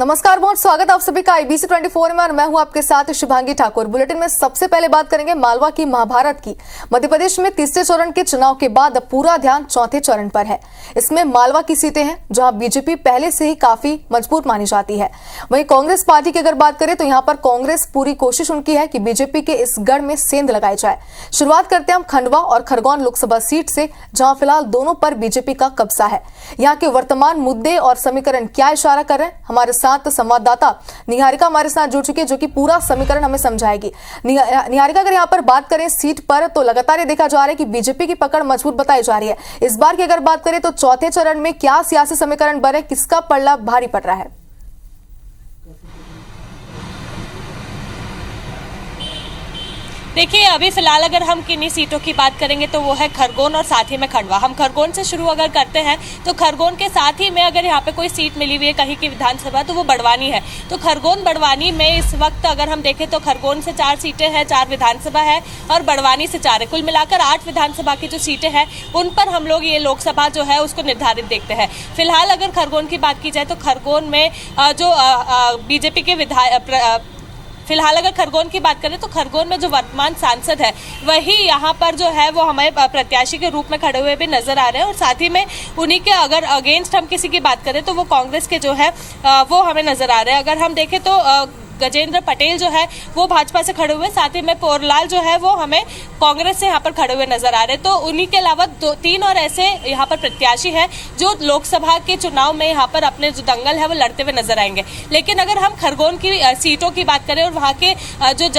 नमस्कार, बहुत स्वागत है आप सभी का IBC 24 में और मैं हूं आपके साथ शुभांगी ठाकुर। बुलेटिन में सबसे पहले बात करेंगे मालवा की महाभारत की। मध्य प्रदेश में तीसरे चरण के चुनाव के बाद अब पूरा ध्यान चौथे चरण पर है। इसमें मालवा की सीटें हैं जहां बीजेपी पहले से ही काफी मजबूत मानी जाती है। वहीं कांग्रेस पार्टी की अगर बात करें तो यहाँ पर कांग्रेस पूरी कोशिश उनकी है कि बीजेपी के इस गढ़ में सेंध लगाई जाए। शुरुआत करते हैं हम खंडवा और खरगोन लोकसभा सीट से, जहां फिलहाल दोनों पर बीजेपी का कब्जा है। यहाँ के वर्तमान मुद्दे और समीकरण क्या इशारा कर रहे हैं, हमारे साथ संवाददाता निहारिका हमारे साथ जुड़ चुकी है जो कि पूरा समीकरण हमें समझाएगी। निहारिका, अगर यहाँ पर बात करें सीट पर तो लगातार ये देखा जा रहा है कि बीजेपी की पकड़ मजबूत बताई जा रही है। इस बार की अगर बात करें तो चौथे चरण में क्या सियासी समीकरण बने, किसका पल्ला भारी पड़ रहा है? देखिए, अभी फिलहाल अगर हम किन्हीं सीटों की बात करेंगे तो वो है खरगोन और साथ ही में खंडवा। हम खरगोन से शुरू अगर करते हैं तो खरगोन के साथ ही में अगर यहाँ पे कोई सीट मिली हुई है कहीं की विधानसभा तो वो बड़वानी है। तो खरगोन बड़वानी में इस वक्त अगर हम देखें तो खरगोन से 4 सीटें हैं, 4 विधानसभा है और बड़वानी से 4 है। कुल मिलाकर 8 विधानसभा की जो सीटें हैं उन पर हम लोग ये लोकसभा जो है उसको निर्धारित देखते हैं। फिलहाल अगर खरगोन की बात की जाए तो खरगोन में जो बीजेपी के फिलहाल अगर खरगोन की बात करें तो खरगोन में जो वर्तमान सांसद है वही यहाँ पर जो है वो हमें प्रत्याशी के रूप में खड़े हुए भी नजर आ रहे हैं और साथ ही में उन्हीं के अगर अगेंस्ट हम किसी की बात करें तो वो कांग्रेस के जो है वो हमें नजर आ रहे हैं। अगर हम देखें तो गजेंद्र पटेल जो है वो भाजपा से खड़े हुए, साथ ही में पोरलाल जो है वो हमें कांग्रेस से यहाँ पर खड़े हुए नजर आ रहे हैं। तो उन्हीं के अलावा 2-3 और ऐसे यहाँ पर प्रत्याशी हैं जो लोकसभा के चुनाव में यहाँ पर अपने जो दंगल है वो लड़ते हुए नजर आएंगे। लेकिन अगर हम खरगोन की सीटों की बात करें और वहाँ के जो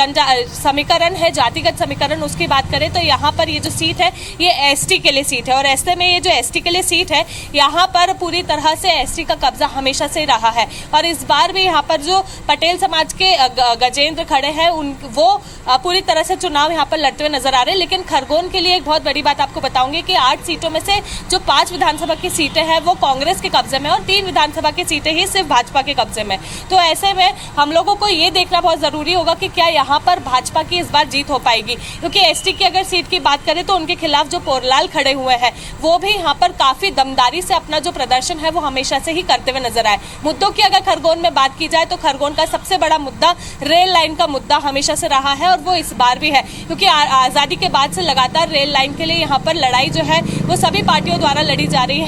समीकरण है, जातिगत समीकरण, उसकी बात करें तो यहाँ पर ये जो सीट है ये ST के लिए सीट है और ऐसे में ये जो ST के लिए सीट है यहाँ पर पूरी तरह से ST का कब्जा हमेशा से रहा है और इस बार भी यहाँ पर जो पटेल समाज के गजेंद्र खड़े हैं वो पूरी तरह से चुनाव यहाँ पर लड़ते हुए नजर आ रहे हैं। लेकिन खरगोन के लिए एक बहुत बड़ी बात आपको बताऊंगी कि 8 सीटों में से जो 5 विधानसभा की सीटें हैं वो कांग्रेस के कब्जे में और 3 विधानसभा की सीटें ही सिर्फ भाजपा के कब्जे में। तो ऐसे में हम लोगों को ये देखना बहुत जरूरी होगा कि क्या यहाँ पर भाजपा की इस बार जीत हो पाएगी, क्योंकि ST की अगर सीट की बात करें तो उनके खिलाफ जो पोरलाल खड़े हुए हैं वो भी यहाँ पर काफी दमदारी से अपना जो प्रदर्शन है वो हमेशा से ही करते हुए नजर आए। मुद्दों की अगर खरगोन में बात की जाए तो खरगोन का सबसे बड़ा मुद्दा रेल लाइन का मुद्दा हमेशा से रहा है और वो इस बार भी है, क्योंकि आजादी के बाद से लगातार रेल लाइन के लिए यहाँ पर लड़ाई जो है वो सभी पार्टियों द्वारा लड़ी जा रही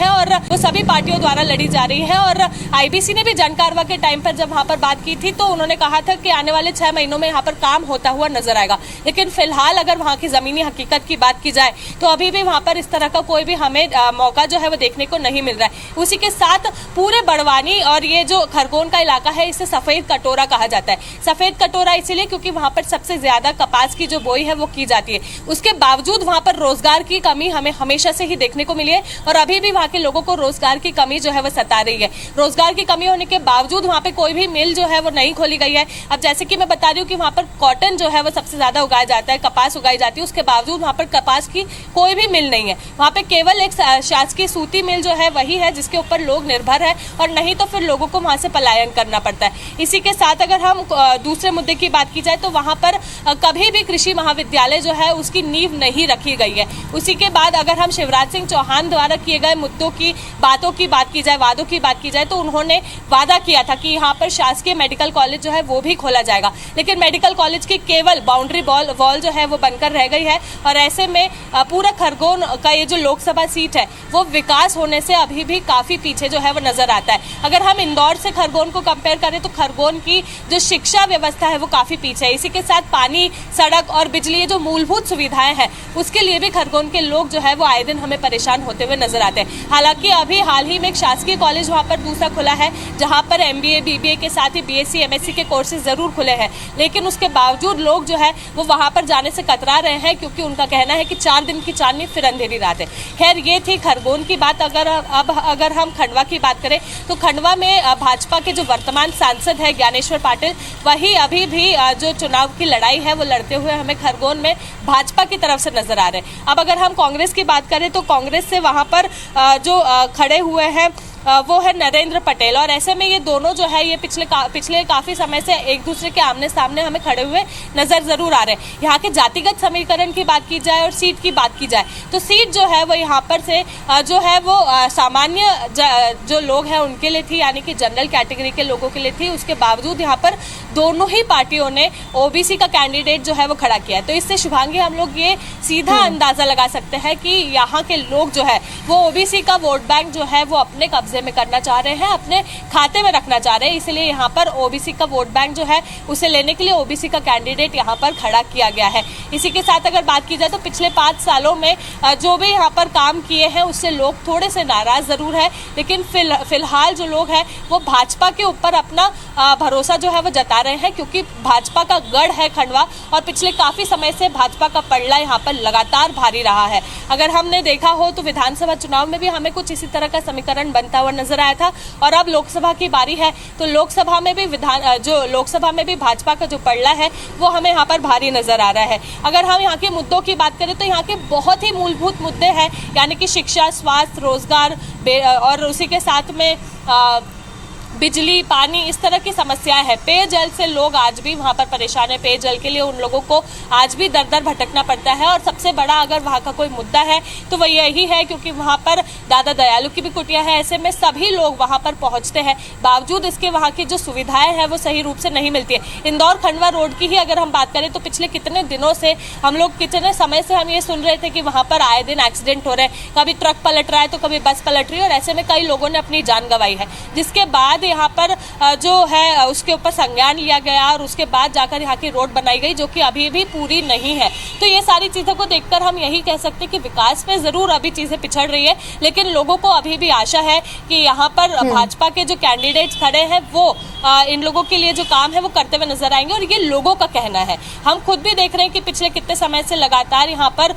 है और IBC ने भी जनकारवा के टाइम पर जब वहाँ पर बात की थी तो उन्होंने कहा था कि आने वाले 6 महीनों में यहाँ पर काम होता हुआ नजर आएगा। लेकिन फिलहाल अगर वहाँ की जमीनी हकीकत की बात की जाए तो अभी भी वहाँ पर इस तरह का कोई भी हमें मौका जो है वो देखने को नहीं मिल रहा है। उसी के साथ पूरे बड़वानी और ये जो खरगोन का इलाका है इसे सफेद कटोरा कहा जाता है। सफेद कटोरा इसलिए क्योंकि वहां पर सबसे ज्यादा कपास की जो बोई है वो की जाती है। उसके बावजूद वहां पर रोजगार की कमी हमें हमेशा से ही देखने को मिली है और अभी भी वहां के लोगों को रोजगार की कमी जो है वो सता रही है। रोजगार की कमी होने के बावजूद वहां पे कोई भी मिल जो है वो नहीं खोली गई है। अब जैसे कि मैं बता रही हूँ कि वहां पर कॉटन जो है वो सबसे ज्यादा उगाया जाता है, कपास उगाई जाती है, उसके बावजूद वहां पर कपास की कोई भी मिल नहीं है। वहां पे केवल एक शासकीय सूती मिल जो है वही है जिसके ऊपर लोग निर्भर है और नहीं तो फिर लोगों को वहां से पलायन करना पड़ता है। इसी के साथ अगर हम दूसरे मुद्दे की बात की जाए तो वहां पर कभी भी कृषि महाविद्यालय जो है उसकी नींव नहीं रखी गई है। उसी के बाद अगर हम शिवराज सिंह चौहान द्वारा किए गए मुद्दों की वादों की बात की जाए तो उन्होंने वादा किया था कि यहाँ पर शासकीय मेडिकल कॉलेज जो है वो भी खोला जाएगा, लेकिन मेडिकल कॉलेज की केवल बाउंड्री वॉल जो है वो बनकर रह गई है और ऐसे में पूरा खरगोन का ये जो लोकसभा सीट है वो विकास होने से अभी भी काफी पीछे जो है वो नजर आता है। अगर हम इंदौर से खरगोन को कंपेयर करें तो खरगोन की जो शिक्षा व्यवस्था है वो काफी पीछे है। इसी के साथ पानी, सड़क और बिजली, ये जो मूलभूत सुविधाएं हैं उसके लिए भी खरगोन के लोग जो है वो आए दिन हमें परेशान होते हुए नजर आते हैं। हालांकि अभी हाल ही में एक शासकीय कॉलेज वहां पर दूसरा खुला है जहां पर MBA, BBA के साथ ही BSc, MSc के कोर्सेज जरूर खुले हैं, लेकिन उसके बावजूद लोग जो है वो वहां पर जाने से कतरा रहे हैं क्योंकि उनका कहना है कि 4 दिन की चांदनी फिर अंधेरी रात है। खैर, ये थी खरगोन की बात। अगर हम खंडवा की बात करें तो खंडवा में भाजपा के जो वर्तमान सांसद है ज्ञानेश्वर पाटिल वही अभी भी जो चुनाव की लड़ाई है वो लड़ते हुए हमें खरगोन में भाजपा की तरफ से नजर आ रहे हैं। अब अगर हम कांग्रेस की बात करें तो कांग्रेस से वहां पर जो खड़े हुए हैं वो है नरेंद्र पटेल। और ऐसे में ये दोनों जो है ये पिछले काफी समय से एक दूसरे के आमने सामने हमें खड़े हुए नजर जरूर आ रहे हैं। यहाँ के जातिगत समीकरण की बात की जाए और सीट की बात की जाए तो सीट जो है वो यहाँ पर से जो है वो सामान्य जो लोग हैं उनके लिए थी, यानी कि जनरल कैटेगरी के लोगों के लिए थी। उसके बावजूद यहाँ पर दोनों ही पार्टियों ने ओबीसी का कैंडिडेट जो है वो खड़ा किया है। तो इससे शुभांगी हम लोग ये सीधा अंदाजा लगा सकते हैं कि यहाँ के लोग जो है वो ओबीसी का वोट बैंक जो है वो अपने कब्जे में करना चाह रहे हैं, अपने खाते में रखना चाह रहे हैं। इसलिए यहाँ पर ओबीसी का वोट बैंक जो है उसे लेने के लिए ओबीसी का कैंडिडेट यहाँ पर खड़ा किया गया है। इसी के साथ अगर बात की जाए तो पिछले 5 सालों में जो भी यहाँ पर काम किए हैं उससे लोग थोड़े से नाराज जरूर है, लेकिन फिलहाल जो लोग हैं वो भाजपा के ऊपर अपना भरोसा जो है वो जता रहे हैं, क्योंकि भाजपा का गढ़ है खंडवा और पिछले काफी समय से भाजपा का पलड़ा यहाँ पर लगातार भारी रहा है। अगर हमने देखा हो तो विधानसभा चुनाव में भी हमें कुछ इसी तरह का समीकरण बनता हुआ नजर आया था और अब लोकसभा की बारी है तो लोकसभा में भी भाजपा का जो पलड़ा है वो हमें यहाँ पर भारी नजर आ रहा है। अगर हम यहाँ के मुद्दों की बात करें तो यहाँ के बहुत ही मूलभूत मुद्दे हैं, यानी कि शिक्षा, स्वास्थ्य, रोजगार और उसी के साथ में बिजली, पानी, इस तरह की समस्याएं हैं। पेयजल से लोग आज भी वहां पर परेशान है। पेयजल के लिए उन लोगों को आज भी दर दर भटकना पड़ता है और सबसे बड़ा अगर वहां का कोई मुद्दा है तो वह यही है, क्योंकि वहां पर दादा दयालु की भी कुटिया है। ऐसे में सभी लोग वहां पर पहुंचते हैं, बावजूद इसके वहां की जो सुविधाएं हैं वो सही रूप से नहीं मिलती है। इंदौर खंडवा रोड की ही अगर हम बात करें तो पिछले कितने दिनों से हम लोग कितने समय से हम ये सुन रहे थे कि वहां पर आए दिन एक्सीडेंट हो रहे हैं, कभी ट्रक पलट रहा है तो कभी बस पलट रही है और ऐसे में कई लोगों ने अपनी जान गंवाई है। जिसके बाद यहाँ पर जो है उसके ऊपर संज्ञान लिया गया और उसके बाद जाकर यहाँ की रोड बनाई गई, जो कि अभी भी पूरी नहीं है। तो ये सारी चीजों को देखकर हम यही कह सकते हैं कि विकास में जरूर अभी चीजें पिछड़ रही है, लेकिन लोगों को अभी भी आशा है कि यहाँ पर भाजपा के जो कैंडिडेट्स खड़े हैं वो इन लोगों के लिए जो काम है वो करते हुए नजर आएंगे। और ये लोगों का कहना है, हम खुद भी देख रहे हैं कि पिछले कितने समय से लगातार यहाँ पर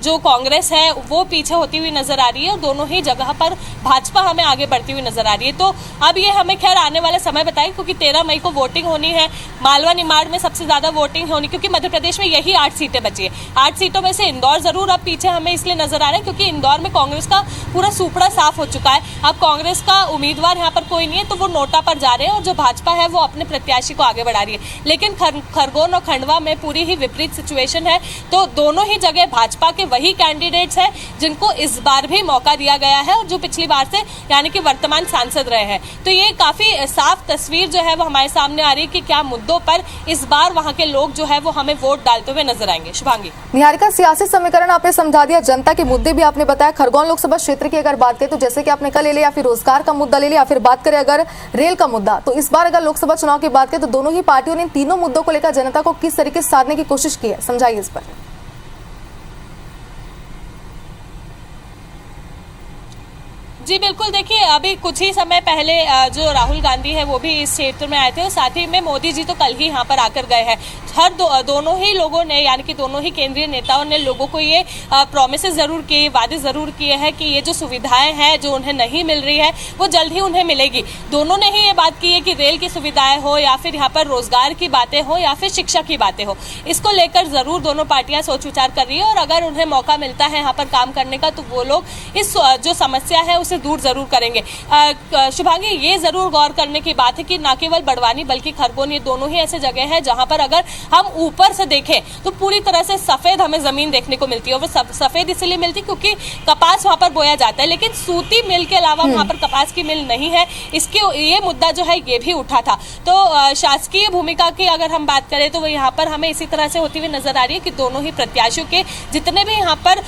जो कांग्रेस है वो पीछे होती हुई नजर आ रही है और दोनों ही जगह पर भाजपा हमें आगे बढ़ती हुई नजर आ रही है। तो अब ये हमें खैर आने वाला समय बताएं, क्योंकि 13 मई को वोटिंग होनी है। मालवा निमाड़ में सबसे ज्यादा वोटिंग होनी, क्योंकि मध्य प्रदेश में यही 8 सीटें बची है। 8 सीटों में से इंदौर जरूर अब पीछे हमें इसलिए नजर आ रहा है क्योंकि इंदौर में कांग्रेस का पूरा सुपड़ा साफ हो चुका है। अब कांग्रेस का उम्मीदवार यहाँ पर कोई नहीं है तो वो नोटा पर जा रहे हैं और जो भाजपा है वो अपने प्रत्याशी को आगे बढ़ा रही है। लेकिन खरगोन और खंडवा में पूरी ही विपरीत सिचुएशन है। तो दोनों ही जगह भाजपा के वही कैंडिडेट्स हैं जिनको इस बार भी मौका दिया गया है और जो पिछली बार से यानी कि वर्तमान सांसद रहे हैं। तो ये काफी साफ तस्वीर जो है वो हमारे सामने आ रही है कि क्या मुद्दों पर इस बार वहां के लोग जो है वो हमें वोट डालते हुए नजर आएंगे। शुभांगी। निहारिका, सियासी समीकरण आपने समझा दिया, जनता के मुद्दे भी आपने बताया। खरगोन लोकसभा क्षेत्र की अगर बात करें तो जैसे कि आपने कल ले लिया, या फिर रोजगार का मुद्दा ले लिया, या फिर बात करें अगर रेल का मुद्दा, तो इस बार अगर लोकसभा चुनाव की बात करें तो दोनों ही पार्टियों ने तीनों मुद्दों को लेकर जनता को किस तरीके से साधने की कोशिश की है, समझाइए इस पर। जी बिल्कुल, देखिए अभी कुछ ही समय पहले जो राहुल गांधी है वो भी इस क्षेत्र में आए थे और साथ ही में मोदी जी तो कल ही यहाँ पर आकर गए हैं। दोनों ही लोगों ने यानी कि दोनों ही केंद्रीय नेताओं ने लोगों को ये प्रॉमिसेस जरूर किए, वादे जरूर किए हैं कि ये जो सुविधाएं हैं जो उन्हें नहीं मिल रही है वो जल्द ही उन्हें मिलेगी। दोनों ने ही ये बात की है कि रेल की सुविधाएं हो या फिर यहाँ पर रोजगार की बातें हो या फिर शिक्षा की बातें हो, इसको लेकर जरूर दोनों पार्टियां सोच विचार कर रही है और अगर उन्हें मौका मिलता है यहाँ पर काम करने का तो वो लोग इस जो समस्या है उसे दूर जरूर करेंगे। शुभांगी, ये जरूर गौर करने की बात है कि न केवल बड़वानी बल्कि खरगोन ये दोनों ही ऐसे जगह है जहां पर अगर हम ऊपर से देखें तो पूरी तरह से सफेद हमें जमीन देखने को मिलती है। वो सफेद इसलिए मिलती क्योंकि कपास वहां पर बोया जाता है, लेकिन सूती मिल के अलावा वहां पर कपास की मिल नहीं है। इसके ये मुद्दा जो है ये भी उठा था। तो शासकीय भूमिका की अगर हम बात करें तो वो यहाँ पर हमें इसी तरह से होती हुई नजर आ रही है कि दोनों ही प्रत्याशियों के जितने भी यहाँ पर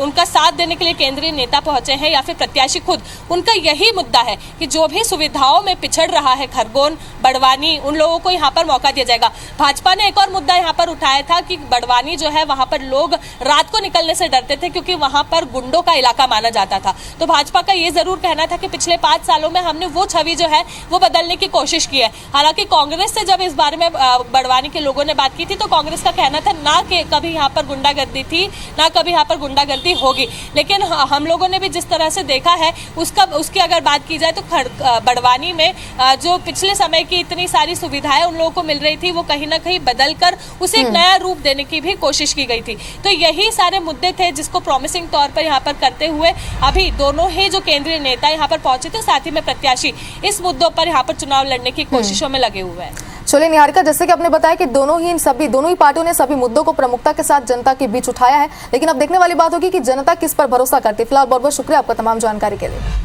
उनका साथ देने के लिए केंद्रीय नेता पहुंचे हैं या फिर प्रत्याशी खुद, उनका यही मुद्दा है कि जो भी सुविधाओं में पिछड़ रहा है खरगोन, बड़वानी, उन लोगों को यहाँ पर मौका दिया जाएगा। भाजपा ने एक और मुद्दा यहाँ पर उठाया था कि बड़वानी जो है वहां पर लोग रात को निकलने से डरते थे क्योंकि वहां पर गुंडों का इलाका माना जाता था। तो भाजपा का ये जरूर कहना था कि पिछले 5 सालों में हमने वो छवि जो है वो बदलने की कोशिश की है। हालांकि कांग्रेस से जब इस बारे में बड़वानी के लोगों ने बात की थी तो कांग्रेस का कहना था ना कि कभी यहाँ पर गुंडागर्दी थी ना कभी यहाँ पर गुंडागर्दी होगी, लेकिन हम लोगों ने भी जिस तरह से देखा है उसकी अगर बात की जाए तो बड़वानी में जो पिछले समय की इतनी सारी सुविधाएं उन लोगों को मिल रही थी वो कहीं ना कहीं बदल कर उसे एक नया रूप देने की भी कोशिश की गई थी। तो यही सारे मुद्दे थे जिसको प्रॉमिसिंग तौर पर यहाँ पर करते हुए अभी दोनों ही जो केंद्रीय नेता यहाँ पर पहुंचे थे, साथ ही में प्रत्याशी इस मुद्दों पर यहाँ पर चुनाव लड़ने की कोशिशों में लगे हुए हैं। चलिए निहारिका, जैसे कि आपने बताया कि दोनों ही पार्टियों ने सभी मुद्दों को प्रमुखता के साथ जनता के बीच उठाया है, लेकिन अब देखने वाली बात होगी कि जनता किस पर भरोसा करती है। फिलहाल बहुत बहुत शुक्रिया आपका तमाम जानकारी के लिए।